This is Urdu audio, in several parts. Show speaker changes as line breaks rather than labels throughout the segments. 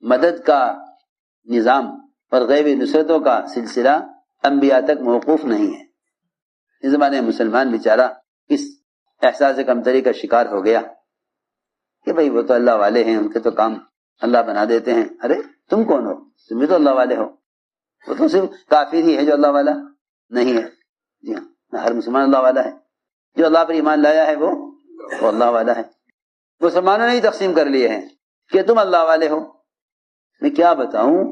مدد کا نظام اور غیبی نصرتوں کا سلسلہ انبیاء تک موقوف نہیں ہے۔ اس زمانے میں مسلمان بیچارہ اس احساس کمتری کا شکار ہو گیا کہ بھئی وہ تو اللہ والے ہیں، ان کے تو کام اللہ بنا دیتے ہیں۔ ارے تم کون ہو؟ تم بھی تو اللہ والے ہو۔ وہ تو صرف کافر ہی ہے جو اللہ والا نہیں ہے۔ جی ہاں، ہر مسلمان اللہ والا ہے، جو اللہ پر ایمان لایا ہے وہ اللہ والا ہے۔ مسلمانوں نے ہی تقسیم کر لیے ہیں کہ تم اللہ والے ہو۔ میں کیا بتاؤں،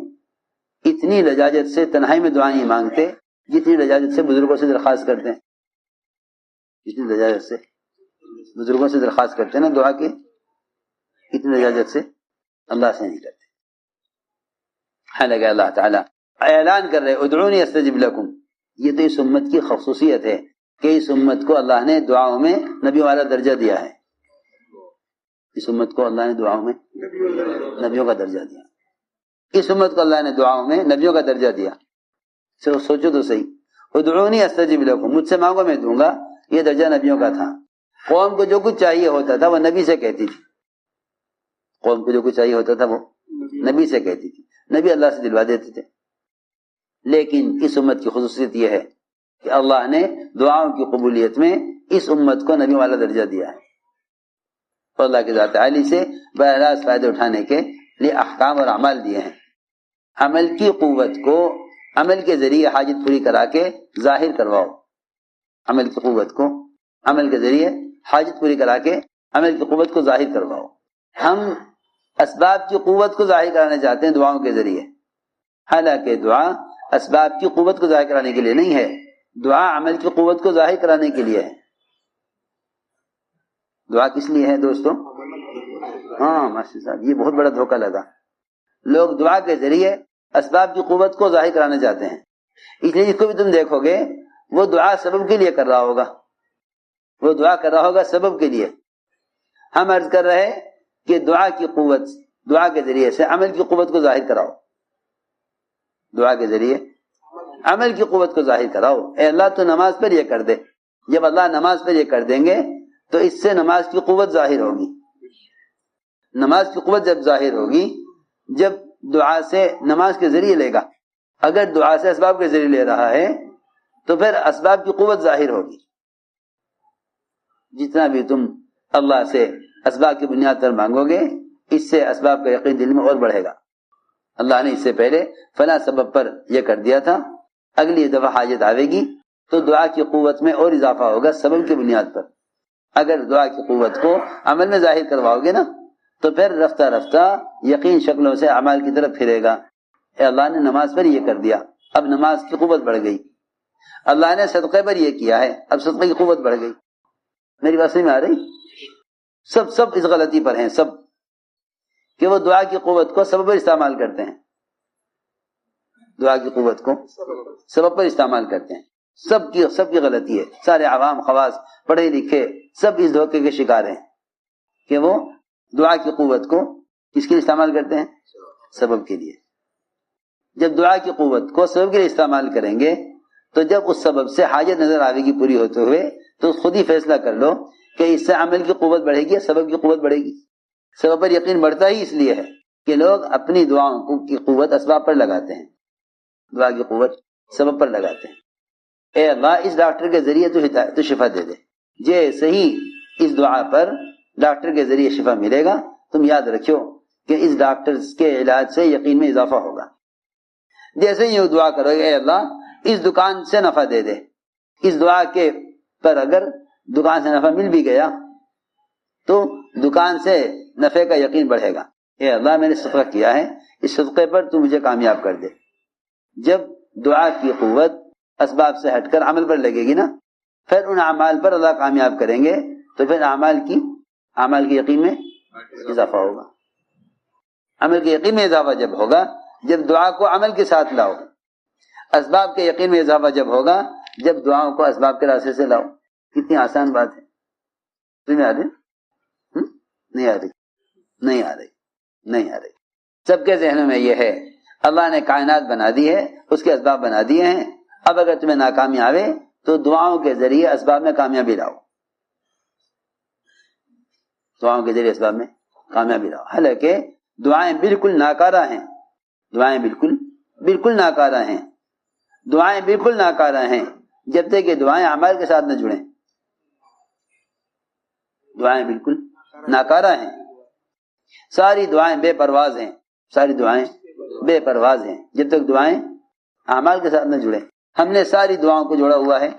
اتنی لجاجت سے تنہائی میں دعائیں نہیں مانگتے جتنی لجاجت سے بزرگوں سے درخواست کرتے ہیں، جتنی لجاجت سے بزرگوں سے درخواست کرتے ہیں نا دعا کی، اتنی لجاجت سے اللہ سے نہیں کرتے۔ حالانکہ اللہ تعالیٰ اعلان کر رہے ادعونی استجب لکم، یہ تو اس امت کی خصوصیت ہے کہ اس امت کو اللہ نے دعاؤں میں نبیوں والا درجہ دیا ہے۔ اس امت کو اللہ نے دعاؤں میں نبیوں کا درجہ دیا، اس امت کو اللہ نے دعاؤں میں نبیوں کا درجہ دیا۔ سوچو تو صحیح، ادعونی استجب لکم، مجھ سے مانگو میں دوں گا، یہ درجہ نبیوں کا تھا۔ قوم کو جو کچھ چاہیے ہوتا تھا وہ نبی سے کہتی تھی، قوم کو جو کچھ چاہیے ہوتا تھا وہ نبی سے کہتی تھی، نبی اللہ سے دلوا دیتے تھے۔ لیکن اس امت کی خصوصیت یہ ہے کہ اللہ نے دعاؤں کی قبولیت میں اس امت کو نبی والا درجہ دیا ہے، اور اللہ کی ذات عالی سے براہ راست فائدہ اٹھانے کے لیے احکام اور اعمال دیے ہیں۔ عمل کی قوت کو عمل کے ذریعے حاجت پوری کرا کے ظاہر کرواؤ، عمل کی قوت کو عمل کے ذریعے حاجت پوری کرا کے عمل کی قوت کو ظاہر کرواؤ۔ ہم اسباب کی قوت کو ظاہر کرانا چاہتے ہیں دعاؤں کے ذریعے، حالانکہ دعا اسباب کی قوت کو ظاہر کرانے کے لیے نہیں ہے، دعا عمل کی قوت کو ظاہر کرانے کے لیے ہے۔ دعا کس لیے ہے دوستو؟ ہاں ماشاء صاحب، یہ بہت بڑا دھوکہ لگا۔ لوگ دعا کے ذریعے اسباب کی قوت کو ظاہر کرانا چاہتے ہیں، اس لیے جس کو بھی تم دیکھو گے وہ دعا سبب کے لیے کر رہا ہوگا، وہ دعا کر رہا ہوگا سبب کے لیے۔ ہم عرض کر رہے کہ دعا کی قوت، دعا کے ذریعے سے عمل کی قوت کو ظاہر کراؤ، دعا کے ذریعے عمل کی قوت کو ظاہر کراؤ۔ اے اللہ تو نماز پر یہ کر دے، جب اللہ نماز پر یہ کر دیں گے تو اس سے نماز کی قوت ظاہر ہوگی۔ نماز کی قوت جب ظاہر ہوگی جب دعا سے نماز کے ذریعے لے گا، اگر دعا سے اسباب کے ذریعے لے رہا ہے تو پھر اسباب کی قوت ظاہر ہوگی۔ جتنا بھی تم اللہ سے اسباب کی بنیاد پر مانگو گے اس سے اسباب کا یقین دل میں اور بڑھے گا۔ اللہ نے اس سے پہلے فلاں سبب پر یہ کر دیا تھا، اگلی دفعہ حاجت آئے گی تو دعا کی قوت میں اور اضافہ ہوگا سبب کی بنیاد پر۔ اگر دعا کی قوت کو عمل میں ظاہر کرواؤ گے نا تو پھر رفتہ رفتہ یقین شکلوں سے اعمال کی طرف پھرے گا۔ اے اللہ نے نماز پر یہ کر دیا، اب نماز کی قوت بڑھ گئی۔ اللہ نے صدقے پر یہ کیا ہے، اب صدقے کی قوت بڑھ گئی۔ میری بات سمجھ میں آ رہی؟ سب اس غلطی پر ہیں سب، کہ وہ دعا کی قوت کو سبب پر استعمال کرتے ہیں، دعا کی قوت کو سبب پر استعمال کرتے ہیں۔ سب کی غلطی ہے، سارے عوام خواص پڑھے لکھے سب اس دھوکے کے شکار ہیں کہ وہ دعا کی قوت کو کس کے لیے استعمال کرتے ہیں؟ سبب کے لیے۔ جب دعا کی قوت کو سبب کے لیے استعمال کریں گے تو جب اس سبب سے حاجت نظر آئے گی پوری ہوتے ہوئے تو خود ہی فیصلہ کر لو کہ اس سے عمل کی قوت بڑھے گی یا سبب کی قوت بڑھے گی۔ سبب پر یقین بڑھتا ہی اس لیے ہے کہ لوگ اپنی دعاؤں کی قوت اسباب پر لگاتے ہیں، دعا کی قوت سبب پر لگاتے ہیں۔ اے اللہ اس ڈاکٹر کے ذریعے تو شفا دے دے، جیسے ہی اس دعا پر ڈاکٹر کے ذریعے شفا ملے گا تم یاد رکھو کہ اس ڈاکٹر کے علاج سے یقین میں اضافہ ہوگا۔ جیسے ہی دعا کرو گے اے اللہ اس دکان سے نفع دے دے، اس دعا کے پر اگر دکان سے نفع مل بھی گیا تو دکان سے نفع کا یقین بڑھے گا۔ اے اللہ میں نے صدقہ کیا ہے، اس صدقے پر تو مجھے کامیاب کر دے۔ جب دعا کی قوت اسباب سے ہٹ کر عمل پر لگے گی نا پھر ان اعمال پر اللہ کامیاب کریں گے تو پھر اعمال کی یقین میں اضافہ ہوگا۔ عمل کے یقین میں اضافہ جب ہوگا جب دعا کو عمل کے ساتھ لاؤ، اسباب کے یقین میں اضافہ جب ہوگا جب دعاؤں کو اسباب کے راستے سے لاؤ۔ کتنی آسان بات ہے، تمہیں آ رہی؟ نہیں آ رہی، نہیں آ رہی، نہیں آ رہی۔ سب کے ذہنوں میں یہ ہے اللہ نے کائنات بنا دی ہے، اس کے اسباب بنا دیے ہیں، اب اگر تمہیں ناکامی آوے تو دعاؤں کے ذریعے اسباب میں کامیابی لاؤ، دعاؤں کے ذریعے اسباب میں کامیابی لاؤ۔ حالانکہ دعائیں بالکل ناکارہ ہیں، دعائیں بالکل ناکارہ ہیں، دعائیں بالکل ناکارہ ہیں جب تک کہ دعائیں اعمال کے ساتھ نہ جڑیں۔ دعائیں بالکل ناکارہ ہیں، ساری دعائیں بے پرواز ہیں، ساری دعائیں بے پرواز ہیں جب تک دعائیں اعمال کے ساتھ نہ جڑیں۔ ہم نے ساری دعاؤں کو جوڑا ہوا ہے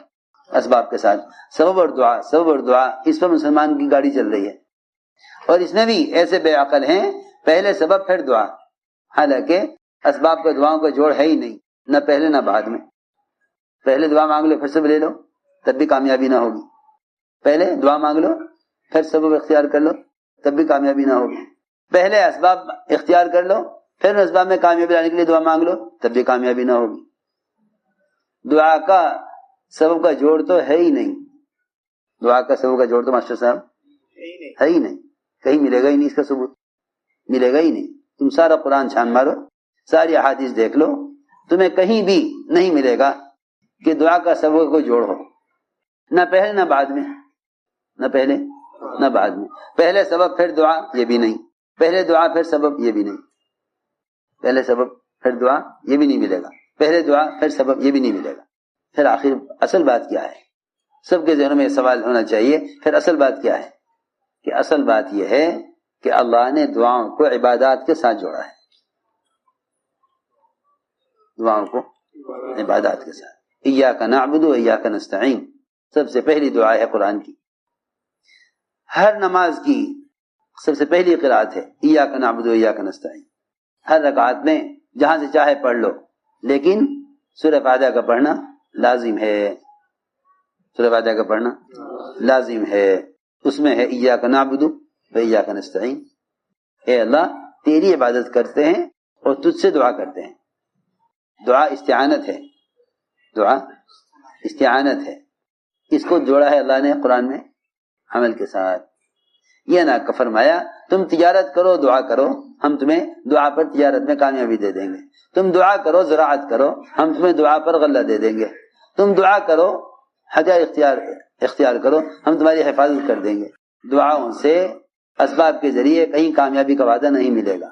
اسباب کے ساتھ، سبب اور دعا، سبب اور دعا، اس پر مسلمان کی گاڑی چل رہی ہے۔ اور اس میں بھی ایسے بے عقل ہیں، پہلے سبب پھر دعا، حالانکہ اسباب کا دعاؤں کا جوڑ ہے ہی نہیں، نہ پہلے نہ بعد میں۔ پہلے دعا مانگ لو پھر سبب لے لو تب بھی کامیابی نہ ہوگی، پہلے دعا مانگ لو پھر سبب اختیار کر لو تب بھی کامیابی نہ ہوگی، پہلے اسباب اختیار کر لو پھر اسباب میں کامیابی لانے کے لیے دعا مانگ لو تب بھی کامیابی نہ ہوگی۔ دعا کا سبب کا جوڑ تو ہے ہی نہیں، دعا کا سبب کا جوڑ تو ماسٹر صاحب ہے ہی نہیں، کہیں ملے گا ہی نہیں، اس کا ثبوت ملے گا ہی نہیں۔ تم سارا قرآن چھان مارو، ساری احادیث دیکھ لو، تمہیں کہیں بھی نہیں ملے گا کہ دعا کا سبب کو جوڑ ہو، نہ پہلے نہ بعد میں، نہ پہلے نہ بعد میں۔ پہلے سبب پھر دعا، یہ بھی نہیں، پہلے دعا پھر سبب، یہ بھی نہیں، پہلے سبب پھر دعا، یہ بھی نہیں ملے گا، پہلے دعا پھر سبب، یہ بھی نہیں ملے گا۔ پھر آخر اصل بات کیا ہے؟ سب کے ذہنوں میں سوال ہونا چاہیے، پھر اصل بات کیا ہے؟ کہ اصل بات یہ ہے کہ اللہ نے دعاؤں کو عبادات کے ساتھ جوڑا ہے، دعاؤں کو عبادات کے ساتھ۔ ایاک نعبد و ایاک نستعین سب سے پہلی دعا ہے قرآن کی، ہر نماز کی سب سے پہلی قرات ہے ایاک نعبد و ایاک نستعین۔ ہر رکعت میں جہاں سے چاہے پڑھ لو، لیکن سورہ فاتحہ کا پڑھنا لازم ہے، سورہ فاتحہ کا پڑھنا لازم ہے، اس میں ہے ایاک نعبد و ایاک نستعین، اے اللہ تیری عبادت کرتے ہیں اور تجھ سے دعا کرتے ہیں۔ دعا استعانت ہے، دعا استعانت ہے، اس کو جوڑا ہے اللہ نے قرآن میں عمل کے ساتھ۔ یہ نہ فرمایا تم تجارت کرو دعا کرو، ہم تمہیں دعا پر تجارت میں کامیابی دے دیں گے، تم دعا کرو زراعت کرو، ہم تمہیں دعا پر غلہ دے دیں گے، تم دعا کرو حج اختیار کرو، ہم تمہاری حفاظت کر دیں گے۔ دعاؤں سے اسباب کے ذریعے کہیں کامیابی کا وعدہ نہیں ملے گا،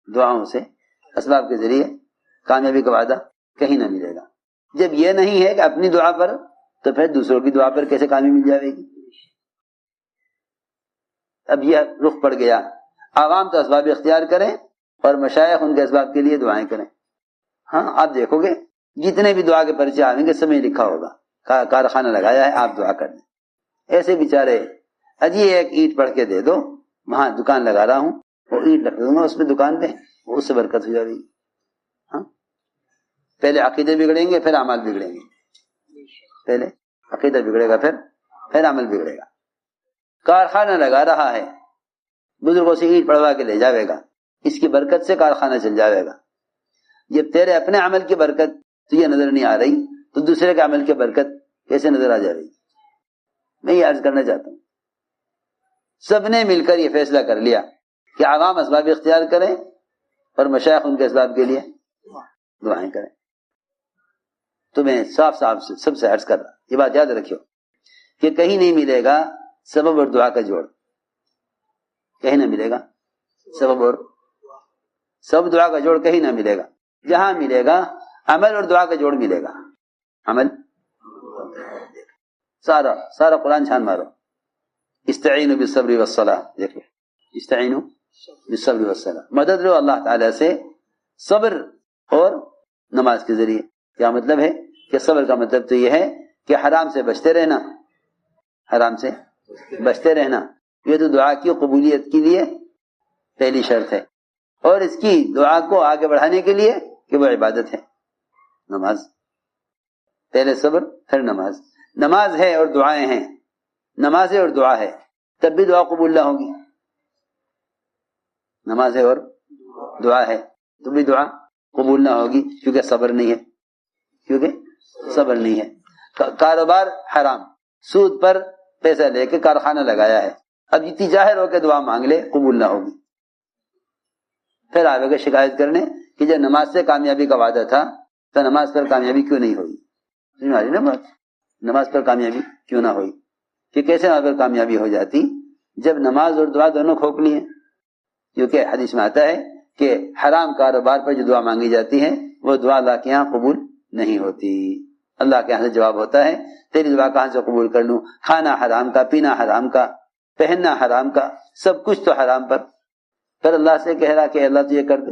دعاؤں سے اسباب کے ذریعے کامیابی کا وعدہ کہیں نہ ملے گا۔ جب یہ نہیں ہے کہ اپنی دعا پر، تو پھر دوسروں کی دعا پر کیسے کامیابی مل جائے گی؟ اب یہ رخ پڑ گیا، عوام تو اسباب اختیار کریں اور مشائخ ان کے اسباب کے لیے دعائیں کریں۔ ہاں آپ دیکھو گے جتنے بھی دعا کے پرچے آئیں گے سب میں لکھا ہوگا کارخانہ لگایا ہے آپ دعا کر دیں۔ ایسے بیچارے اجی ایک اینٹ پڑھ کے دے دو، وہاں دکان لگا رہا ہوں، وہ اینٹ رکھ دوں گا اس میں دکان پہ، اس سے برکت ہو جائے گی۔ ہاں پہلے عقیدے بگڑیں گے پھر اعمال بگڑیں گے، پہلے عقیدہ بگڑے گا پھر عمل بگڑے گا۔ کارخانہ لگا رہا ہے، بزرگوں سے اینٹ پڑھوا کے لے جاوے گا، اس کی برکت سے کارخانہ چل جاوے گا۔ جب تیرے اپنے عمل کی برکت تجھے نظر نہیں آ رہی تو دوسرے کے عمل کی برکت کیسے نظر آ جا رہی؟ میں یہ عرض کرنا چاہتا ہوں، سب نے مل کر یہ فیصلہ کر لیا کہ عوام اسباب اختیار کریں اور مشائخ ان کے اسباب کے لیے دعائیں کریں۔ تمہیں صاف سب سے عرض کر رہا، یہ بات یاد رکھو کہ کہیں نہیں ملے گا سبب اور دعا کا جوڑ، کہیں نہ ملے گا سبب دعا کا جوڑ کہیں نہ ملے گا۔ جہاں ملے گا عمل اور دعا کا جوڑ ملے گا، عمل سارا قرآن چھان مارو، استعینوا بالصبر والصلاۃ، دیکھو استعینوا بالصبر والصلاۃ، مدد لو اللہ تعالی سے صبر اور نماز کے ذریعے۔ کیا مطلب ہے کہ صبر کا مطلب تو یہ ہے کہ حرام سے بچتے رہنا، حرام سے بچتے رہنا، یہ تو دعا کی قبولیت کے لیے پہلی شرط ہے، اور اس کی دعا کو آگے بڑھانے کے لیے کہ وہ عبادت ہے، نماز۔ پہلے صبر پھر نماز، نماز ہے اور دعائیں ہیں، نماز ہے اور دعا ہے، تب بھی دعا قبول نہ ہوگی۔ نماز ہے اور دعا ہے تو بھی دعا قبول نہ ہوگی، کیونکہ صبر نہیں ہے، کاروبار حرام، سود پر پیسہ لے کے کارخانہ لگایا ہے، اب جتنی ظاہر ہو کے دعا مانگ لے قبول نہ ہوگی۔ پھر آئے گا شکایت کرنے کہ جب نماز سے کامیابی کا وعدہ تھا تو نماز پر کامیابی کیوں نہیں ہوئی؟ تمہاری نا بات، نماز پر کامیابی کیوں نہ ہوئی؟ کہ کیسے نماز پر کامیابی ہو جاتی جب نماز اور دعا دونوں کھوکھلی ہیں؟ کیونکہ حدیث میں آتا ہے کہ حرام کاروبار پر جو دعا مانگی جاتی ہے وہ دعا اللہ کے یہاں قبول نہیں ہوتی. اللہ کے یہاں سے جواب ہوتا ہے تیری دعا کہاں سے قبول کر لوں؟ کھانا حرام کا، پینا حرام کا، پہننا حرام کا، سب کچھ تو حرام پر. پھر اللہ سے کہہ رہا کہ اللہ تو یہ کر دے.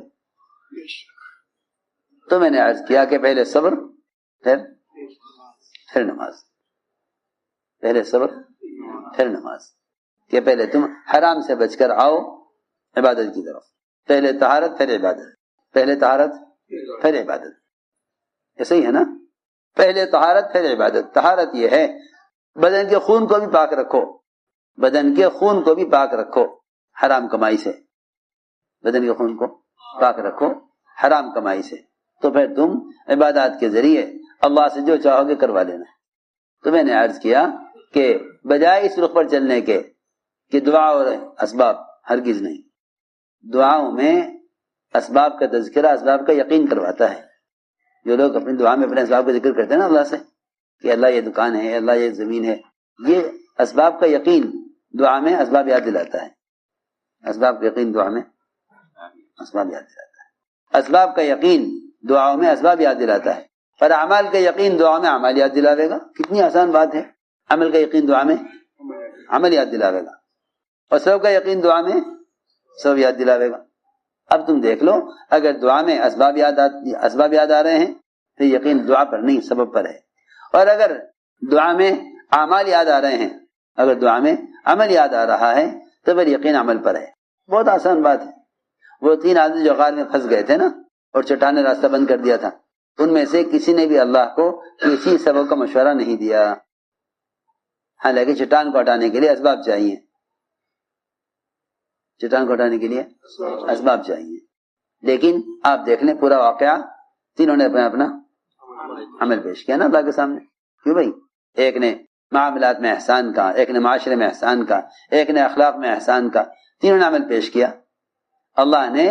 تو میں نے عرض کیا کہ پہلے صبر پھر نماز، پہلے صبر پھر نماز، کہ پہلے تم حرام سے بچ کر آؤ عبادت کی طرف. پہلے طہارت پھر عبادت، پہلے طہارت پھر عبادت. ایسا ہی ہے نا؟ پہلے طہارت پھر عبادت. طہارت یہ ہے بدن کے خون کو بھی پاک رکھو، بدن کے خون کو بھی پاک رکھو حرام کمائی سے، بدن کے خون کو پاک رکھو حرام کمائی سے. تو پھر تم عبادات کے ذریعے اللہ سے جو چاہو گے کروا لینا. تو میں نے عرض کیا کہ بجائے اس رخ پر چلنے کے کہ دعا اور اسباب، ہرگز نہیں. دعاؤں میں اسباب کا تذکرہ اسباب کا یقین کرواتا ہے. جو لوگ اپنی دعا میں اپنے اسباب کا ذکر کرتے ہیں نا اللہ سے کہ اللہ یہ دکان ہے، اللہ یہ زمین ہے، یہ اسباب کا یقین دعا میں اسباب یاد دلاتا ہے. اسباب کا یقین دعا میں اسباب یاد دلاتا ہے. اسباب کا یقین دعاؤں میں اسباب یاد دلاتا ہے. اور اعمال کا یقین دعا میں اعمال یاد دلاوے گا. کتنی آسان بات ہے. عمل کا یقین دعا میں عمل یاد دلاوے گا، اور سب کا یقین دعا میں سب یاد دلاوے گا. اب تم دیکھ لو اگر دعا میں اسباب یاد آ رہے ہیں تو یقین دعا پر نہیں سبب پر ہے، اور اگر دعا میں اعمال یاد آ رہے ہیں، اگر دعا میں عمل یاد آ رہا ہے تو پھر یقین عمل پر ہے. بہت آسان بات ہے. وہ 3 آدمی جو غار میں پھنس گئے تھے نا اور چٹان نے راستہ بند کر دیا تھا، ان میں سے کسی نے بھی اللہ کو کسی سبب کا مشورہ نہیں دیا. حالانکہ چٹان کو ہٹانے کے لیے اسباب چاہیے، چٹان کو ہٹانے کے لیے اسباب چاہیے. لیکن آپ دیکھ لیں پورا واقعہ، تینوں نے اپنا عمل پیش کیا نا اللہ کے سامنے. کیوں بھائی؟ ایک نے معاملات میں احسان کا، ایک نے معاشرے میں احسان کا، ایک نے اخلاق میں احسان کا. تینوں نے عمل پیش کیا. اللہ نے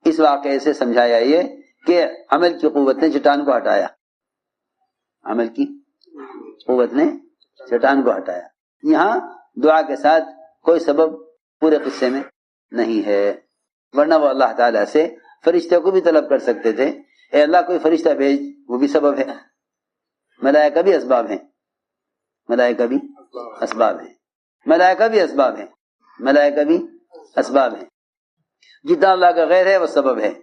اس واقعے سے سمجھایا یہ کہ عمل کی قوت نے چٹان کو ہٹایا، عمل کی قوت نے چٹان کو ہٹایا. یہاں دعا کے ساتھ کوئی سبب پورے قصے میں نہیں ہے، ورنہ وہ اللہ تعالیٰ سے فرشتے کو بھی طلب کر سکتے تھے، اے اللہ کوئی فرشتہ بھیج، وہ بھی سبب ہے. ملائکہ بھی اسباب ہیں، ملائکہ بھی اسباب ہیں، ملائکہ بھی اسباب ہیں، ملائکہ بھی اسباب ہیں. جتنا اللہ کا غیر ہے وہ سبب ہے.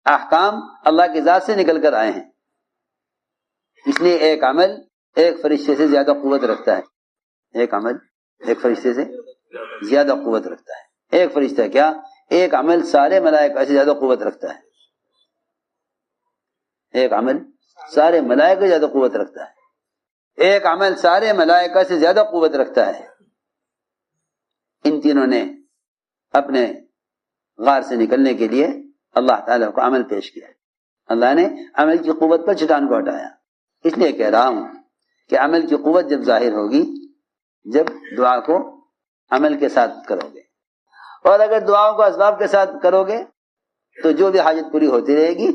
احکام اللہ کی ذات سے نکل کر آئے ہیں، اس لیے ایک عمل ایک فرشتے سے زیادہ قوت رکھتا ہے. ایک عمل ایک فرشتے سے زیادہ قوت رکھتا ہے. ایک فرشتہ کیا، ایک عمل سارے ملائکہ سے زیادہ قوت رکھتا ہے. ایک عمل سارے ملائکہ سے زیادہ قوت رکھتا ہے. ایک عمل سارے ملائکہ سے زیادہ قوت رکھتا ہے. ان تینوں نے اپنے غار سے نکلنے کے لیے اللہ تعالیٰ کو عمل پیش کیا. اللہ نے عمل کی قوت پر چٹان کو ہٹایا. اس لیے کہہ رہا ہوں کہ عمل کی قوت جب ظاہر ہوگی جب دعا کو عمل کے ساتھ کرو گے، اور اگر دعاؤں کو اسباب کے ساتھ کرو گے تو جو بھی حاجت پوری ہوتی رہے گی،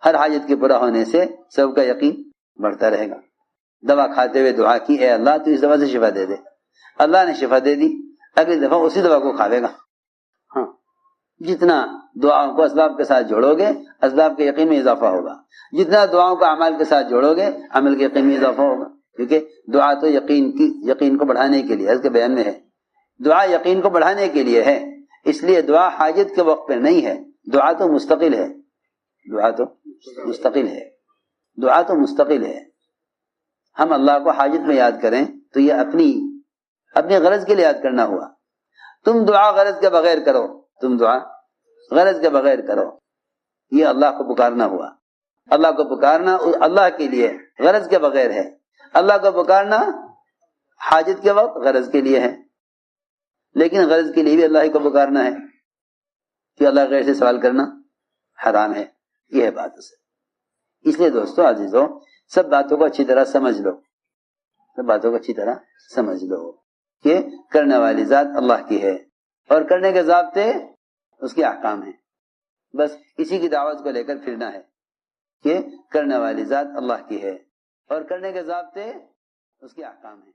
ہر حاجت کے پورا ہونے سے سب کا یقین بڑھتا رہے گا. دوا کھاتے ہوئے دعا کی اے اللہ تو اس دوا سے شفا دے دے، اللہ نے شفا دے دی، اگلی دفعہ اسی دوا کو کھاوے گا. ہاں، جتنا دعاؤں کو اسباب کے ساتھ جوڑو گے اسباب کے یقین میں اضافہ ہوگا، جتنا دعاؤں کو اعمال کے ساتھ جوڑو گے عمل کے یقین میں اضافہ ہوگا. کیونکہ دعا تو یقین کو بڑھانے کے لیے، اس کے بیان میں ہے دعا یقین کو بڑھانے کے لیے ہے. اس لیے دعا حاجت کے وقت پہ نہیں ہے، دعا تو مستقل ہے، دعا تو مستقل ہے، دعا تو مستقل ہے. ہم اللہ کو حاجت میں یاد کریں تو یہ اپنی غرض کے لیے یاد کرنا ہوا. تم دعا غرض کے بغیر کرو، تم دعا غرض کے بغیر کرو، یہ اللہ کو پکارنا ہوا. اللہ کو پکارنا اللہ کے لیے غرض کے بغیر ہے، اللہ کو پکارنا حاجت کے وقت غرض کے لیے ہے. لیکن غرض کے لیے بھی اللہ کو پکارنا ہے کہ اللہ غیر سے سوال کرنا حرام ہے. یہ ہے بات اصل. اس لیے دوستو عزیزو سب باتوں کو اچھی طرح سمجھ لو، سب باتوں کو اچھی طرح سمجھ لو کہ کرنے والی ذات اللہ کی ہے اور کرنے کے ضابطے اس کے احکام ہیں. بس اسی کی دعوت کو لے کر پھرنا ہے کہ کرنے والی ذات اللہ کی ہے اور کرنے کے ضابطے اس کے احکام ہیں.